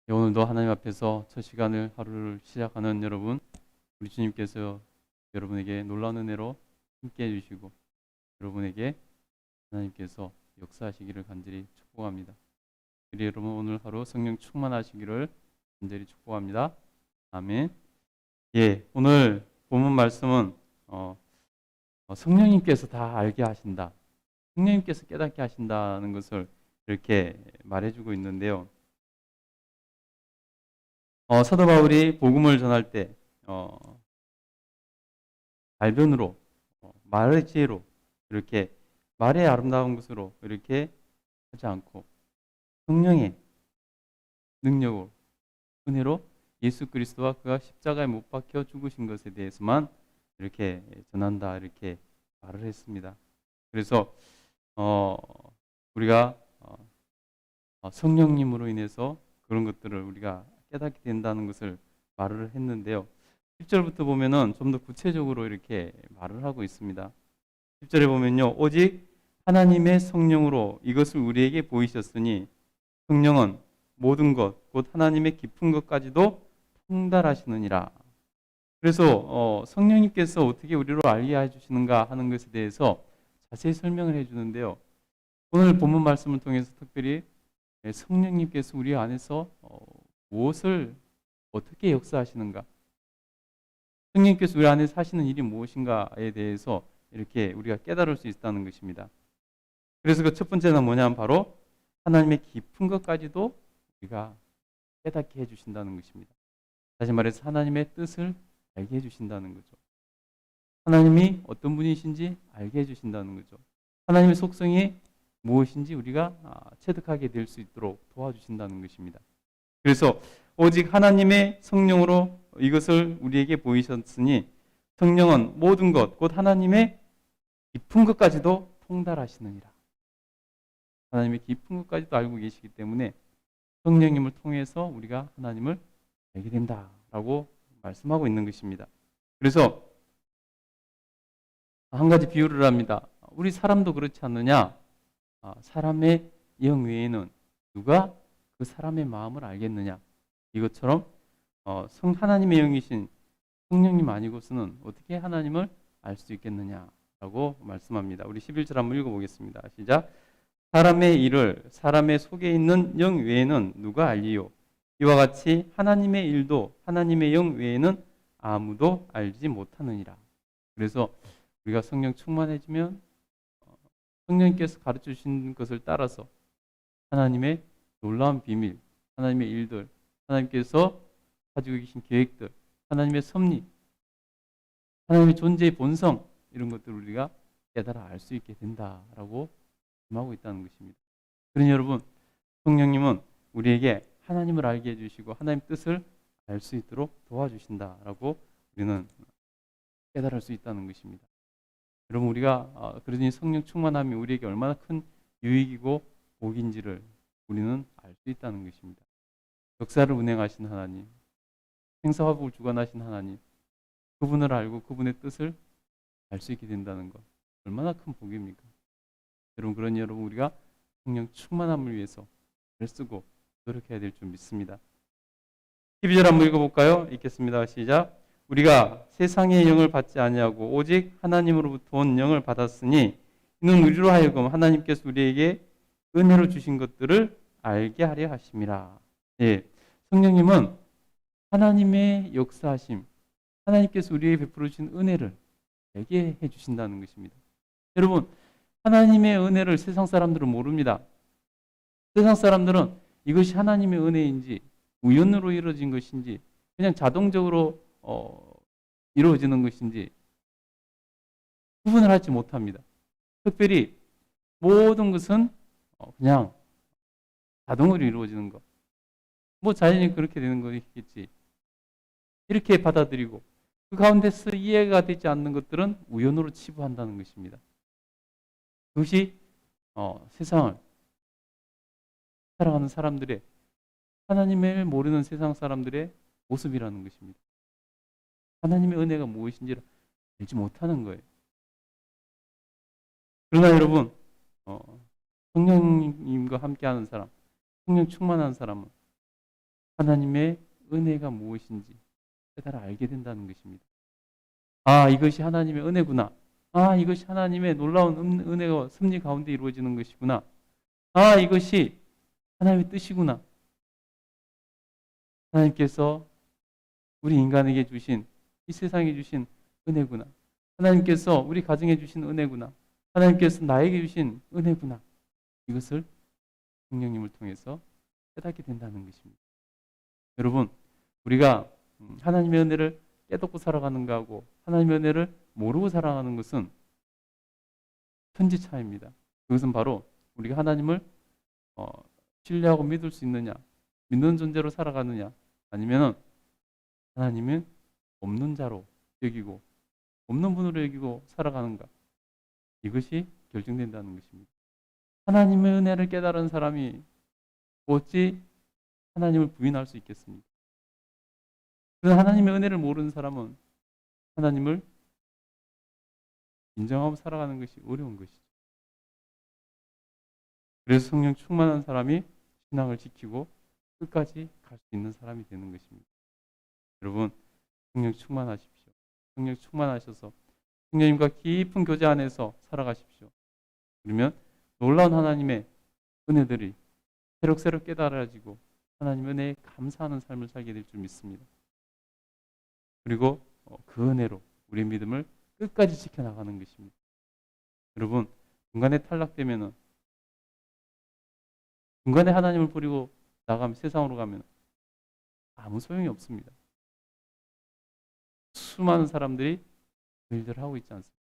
오늘도 하나님 앞에서 첫 시간을 하루를 시작하는 여러분, 우리 주님께서 여러분에게 놀라운 은혜로 함께 해주시고 여러분에게 하나님께서 역사하시기를 간절히 축복합니다. 우리 여러분 오늘 하루 성령 충만하시기를 간절히 축복합니다. 아멘. 오늘 본문 말씀은 성령님께서 다 알게 하신다, 성령님께서 깨닫게 하신다는 것을 이렇게 말해주고 있는데요. 사도 바울이 복음을 전할 때 말변으로, 말의 지혜로, 이렇게 말의 아름다운 것으로 이렇게 하지 않고 성령의 능력으로, 은혜로 예수 그리스도와 그가 십자가에 못 박혀 죽으신 것에 대해서만 이렇게 전한다, 이렇게 말을 했습니다. 그래서 우리가 성령님으로 인해서 그런 것들을 우리가 깨닫게 된다는 것을 말을 했는데요. 10절부터 보면은 좀 더 구체적으로 이렇게 말을 하고 있습니다. 10절에 보면요, 오직 하나님의 성령으로 이것을 우리에게 보이셨으니 성령은 모든 것, 곧 하나님의 깊은 것까지도 통달하시느니라. 그래서 성령님께서 어떻게 우리로 알게 해주시는가 하는 것에 대해서 자세히 설명을 해주는데요. 오늘 본문 말씀을 통해서 특별히 성령님께서 우리 안에서 무엇을 어떻게 역사하시는가, 성령님께서 우리 안에서 하시는 일이 무엇인가에 대해서 이렇게 우리가 깨달을 수 있다는 것입니다. 그래서 그 첫 번째는 뭐냐면 바로 하나님의 깊은 것까지도 우리가 깨닫게 해주신다는 것입니다. 다시 말해서 하나님의 뜻을 알게 해주신다는 거죠. 하나님이 어떤 분이신지 알게 해주신다는 거죠. 하나님의 속성이 무엇인지 우리가 체득하게 될 수 있도록 도와주신다는 것입니다. 그래서 오직 하나님의 성령으로 이것을 우리에게 보이셨으니 성령은 모든 것, 곧 하나님의 깊은 것까지도 통달하시느니라. 하나님의 깊은 것까지도 알고 계시기 때문에 성령님을 통해서 우리가 하나님을 알게 된다라고 말씀하고 있는 것입니다. 그래서 한 가지 비유를 합니다. 우리 사람도 그렇지 않느냐? 사람의 영 외에는 누가 그 사람의 마음을 알겠느냐? 이것처럼 하나님의 영이신 성령님 아니고서는 어떻게 하나님을 알 수 있겠느냐라고 말씀합니다. 우리 11절 한번 읽어보겠습니다. 시작. 사람의 일을 사람의 속에 있는 영 외에는 누가 알리요? 이와 같이 하나님의 일도 하나님의 영 외에는 아무도 알지 못하느니라. 그래서 우리가 성령 충만해지면 성령님께서 가르쳐 주신 것을 따라서 하나님의 놀라운 비밀, 하나님의 일들, 하나님께서 가지고 계신 계획들, 하나님의 섭리, 하나님의 존재의 본성, 이런 것들을 우리가 깨달아 알 수 있게 된다라고 말하고 있다는 것입니다. 그러니 여러분, 성령님은 우리에게 하나님을 알게 해주시고 하나님의 뜻을 알 수 있도록 도와주신다라고 우리는 깨달을 수 있다는 것입니다. 여러분, 우리가 그러니 성령 충만함이 우리에게 얼마나 큰 유익이고 복인지를 우리는 알 수 있다는 것입니다. 역사를 운행하신 하나님, 생사화복을 주관하신 하나님, 그분을 알고 그분의 뜻을 알 수 있게 된다는 것, 얼마나 큰 복입니까? 여러분, 그러니 여러분, 우리가 성령 충만함을 위해서 애쓰고 노력해야 될 줄 믿습니다. 12절 한번 읽어볼까요? 읽겠습니다. 시작. 우리가 세상의 영을 받지 아니하고 오직 하나님으로부터 온 영을 받았으니 이는 우리로 하여금 하나님께서 우리에게 은혜로 주신 것들을 알게 하려 하심이라. 성령님은 하나님의 역사하심, 하나님께서 우리에게 베풀어 주신 은혜를 알게 해주신다는 것입니다. 여러분, 하나님의 은혜를 세상 사람들은 모릅니다. 세상 사람들은 이것이 하나님의 은혜인지 우연으로 이루어진 것인지 그냥 자동적으로 이루어지는 것인지 구분을 하지 못합니다. 특별히 모든 것은 그냥 자동으로 이루어지는 것, 뭐 자연히 그렇게 되는 것이겠지, 이렇게 받아들이고 그 가운데서 이해가 되지 않는 것들은 우연으로 치부한다는 것입니다. 그것이 세상을 살아가는 사람들의, 하나님을 모르는 세상 사람들의 모습이라는 것입니다. 하나님의 은혜가 무엇인지를 알지 못하는 거예요. 그러나 여러분, 성령님과 함께하는 사람, 성령 충만한 사람은 하나님의 은혜가 무엇인지 깨달아 알게 된다는 것입니다. 아, 이것이 하나님의 은혜구나. 아, 이것이 하나님의 놀라운 은혜와 섭리 가운데 이루어지는 것이구나. 아, 이것이 하나님의 뜻이구나. 하나님께서 우리 인간에게 주신, 이 세상에 주신 은혜구나. 하나님께서 우리 가정에 주신 은혜구나. 하나님께서 나에게 주신 은혜구나. 이것을 성령님을 통해서 깨닫게 된다는 것입니다. 여러분, 우리가 하나님의 은혜를 깨닫고 살아가는가 하고 하나님의 은혜를 모르고 살아가는 것은 천지 차이입니다. 그것은 바로 우리가 하나님을 신뢰하고 믿을 수 있느냐, 믿는 존재로 살아가느냐, 아니면 하나님은 없는 자로 여기고 없는 분으로 여기고 살아가는가, 이것이 결정된다는 것입니다. 하나님의 은혜를 깨달은 사람이 어찌 하나님을 부인할 수 있겠습니까? 그래서 하나님의 은혜를 모르는 사람은 하나님을 인정하고 살아가는 것이 어려운 것이죠. 그래서 성령 충만한 사람이 신앙을 지키고 끝까지 갈 수 있는 사람이 되는 것입니다. 여러분, 성령 충만하십시오. 성령 충만하셔서 성령님과 깊은 교제 안에서 살아가십시오. 그러면 놀라운 하나님의 은혜들이 새록새록 깨달아지고 하나님 은혜에 감사하는 삶을 살게 될 줄 믿습니다. 그리고 그 은혜로 우리의 믿음을 끝까지 지켜나가는 것입니다. 여러분, 중간에 탈락되면은, 중간에 하나님을 버리고 나가면, 세상으로 가면 아무 소용이 없습니다. 수많은 사람들이 그 일들을 하고 있지 않습니까?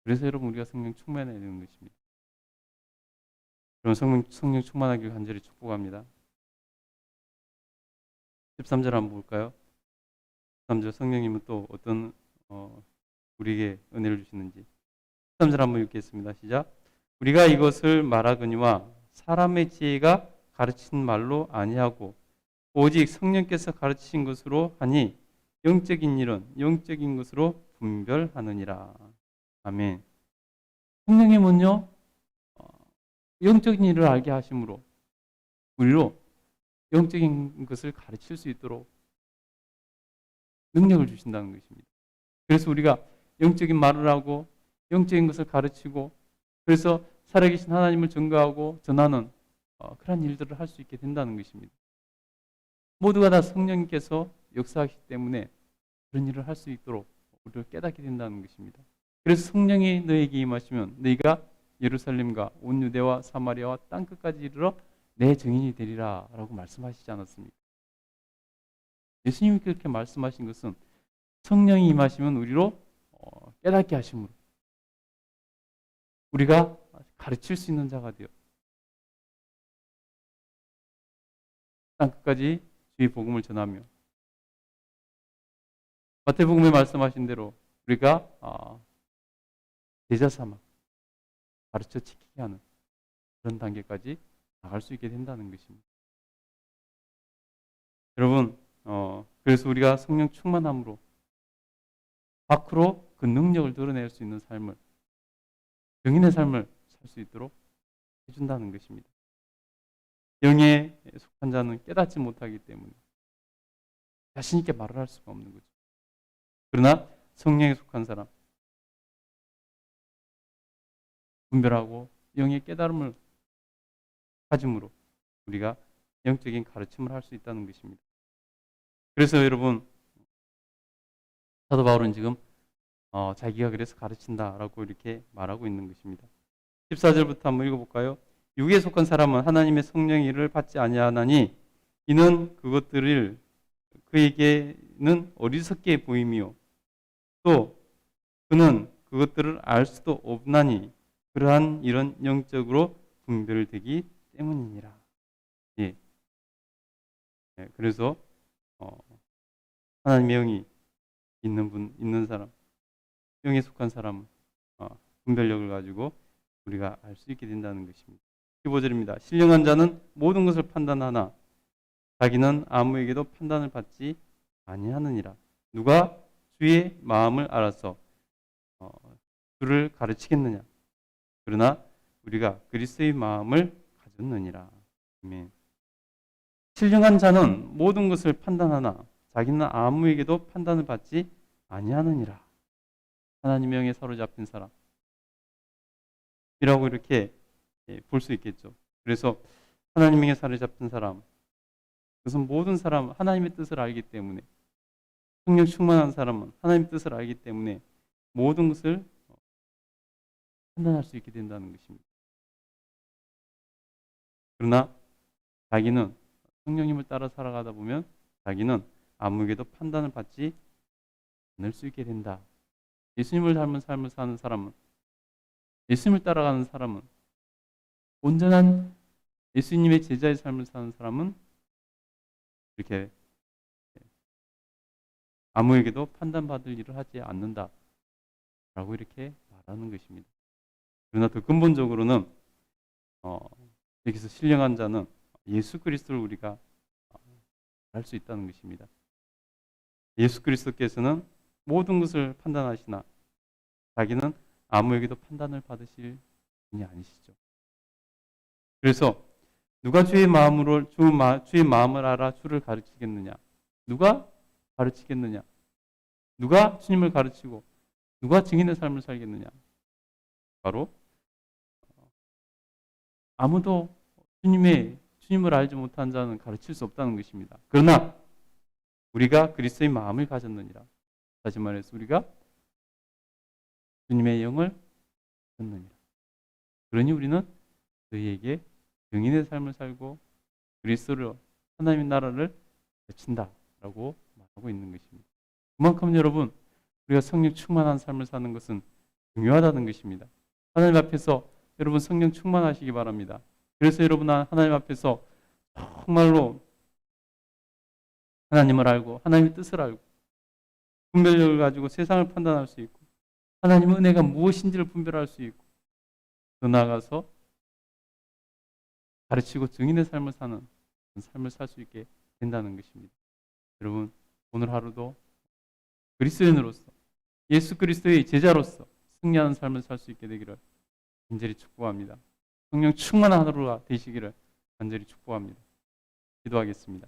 그래서 여러분, 우리가 성령 충만해야 되는 것입니다. 여러분, 성령 충만하길 간절히 축복합니다. 13절 한번 볼까요? 13절, 성령님은 또 어떤 우리에게 은혜를 주시는지 13절 한번 읽겠습니다. 시작. 우리가 이것을 말하거니와 사람의 지혜가 가르친 말로 아니하고 오직 성령께서 가르치신 것으로 하니 영적인 일은 영적인 것으로 분별하느니라. 아멘. 성령님은요, 영적인 일을 알게 하심으로 우리로 영적인 것을 가르칠 수 있도록 능력을 주신다는 것입니다. 그래서 우리가 영적인 말을 하고 영적인 것을 가르치고, 그래서 살아계신 하나님을 증거하고 전하는 그런 일들을 할 수 있게 된다는 것입니다. 모두가 다 성령님께서 역사하시기 때문에 그런 일을 할 수 있도록 우리를 깨닫게 된다는 것입니다. 그래서 성령이 너에게 임하시면 너희가 예루살렘과 온 유대와 사마리아와 땅끝까지 이르러 내 증인이 되리라 라고 말씀하시지 않았습니까? 예수님이 그렇게 말씀하신 것은 성령이 임하시면 우리로 깨닫게 하심으로 우리가 가르칠 수 있는 자가 되어 땅끝까지 주의 복음을 전하며 마태복음에 말씀하신 대로 우리가 제자 삼아 가르쳐 지키게 하는 그런 단계까지 나갈 수 있게 된다는 것입니다. 여러분, 그래서 우리가 성령 충만함으로 밖으로 그 능력을 드러낼 수 있는 삶을, 영인의 삶을 살 수 있도록 해준다는 것입니다. 영에 속한 자는 깨닫지 못하기 때문에 자신 있게 말을 할 수가 없는 거죠. 그러나 성령에 속한 사람, 분별하고 영의 깨달음을 가짐으로 우리가 영적인 가르침을 할 수 있다는 것입니다. 그래서 여러분, 사도 바울은 지금 자기가 그래서 가르친다라고 이렇게 말하고 있는 것입니다. 14절부터 한번 읽어볼까요? 육에 속한 사람은 하나님의 성령의 일을 받지 아니하나니 이는 그것들을 그에게는 어리석게 보임이요 또 그는 그것들을 알 수도 없나니 그러한 이런 영적으로 분별되기 때문이니라. 예. 그래서 하나님의 영이 있는 사람, 영에 속한 사람은 분별력을 가지고 우리가 알 수 있게 된다는 것입니다. 15절입니다. 신령한 자는 모든 것을 판단하나 자기는 아무에게도 판단을 받지 아니하느니라. 누가 주의 마음을 알아서 주를 가르치겠느냐? 그러나 우리가 그리스도의 마음을 가졌느니라. 아멘. 신령한 자는 모든 것을 판단하나 자기는 아무에게도 판단을 받지 아니하느니라. 하나님의 영에 사로잡힌 사람이라고 이렇게 볼 수 있겠죠. 그래서 하나님의 영에 사로잡힌 사람, 그것은 모든 사람 하나님의 뜻을 알기 때문에, 성령 충만한 사람은 하나님의 뜻을 알기 때문에 모든 것을 판단할 수 있게 된다는 것입니다. 그러나 자기는 성령님을 따라 살아가다 보면 자기는 아무에게도 판단을 받지 않을 수 있게 된다. 예수님을 닮은 삶을 사는 사람은, 예수님을 따라가는 사람은, 온전한 예수님의 제자의 삶을 사는 사람은 이렇게 아무에게도 판단받을 일을 하지 않는다 라고 이렇게 말하는 것입니다. 그러나 더 근본적으로는 여기서 신령한 자는 예수 그리스도를 우리가 알 수 있다는 것입니다. 예수 그리스도께서는 모든 것을 판단하시나 자기는 아무에게도 판단을 받으실 분이 아니시죠. 그래서 누가 주의 마음을 알아 주를 가르치겠느냐? 누가 가르치겠느냐? 누가 주님을 가르치고 누가 증인의 삶을 살겠느냐? 바로 아무도 주님을 알지 못한 자는 가르칠 수 없다는 것입니다. 그러나 우리가 그리스도의 마음을 가졌느니라. 다시 말해서 우리가 주님의 영을 듣느니라. 그러니 우리는 너희에게 증인의 삶을 살고 그리스도를, 하나님의 나라를 외친다라고 말하고 있는 것입니다. 그만큼 여러분, 우리가 성령 충만한 삶을 사는 것은 중요하다는 것입니다. 하나님 앞에서 여러분 성령 충만하시기 바랍니다. 그래서 여러분 하나님 앞에서 정말로 하나님을 알고 하나님의 뜻을 알고 분별력을 가지고 세상을 판단할 수 있고 하나님의 은혜가 무엇인지를 분별할 수 있고 더 나아가서 가르치고 증인의 삶을 사는 삶을 살 수 있게 된다는 것입니다. 여러분 오늘 하루도 그리스도인으로서 예수 그리스도의 제자로서 승리하는 삶을 살 수 있게 되기를 간절히 축복합니다. 성령 충만한 하루가 되시기를 간절히 축복합니다. 기도하겠습니다.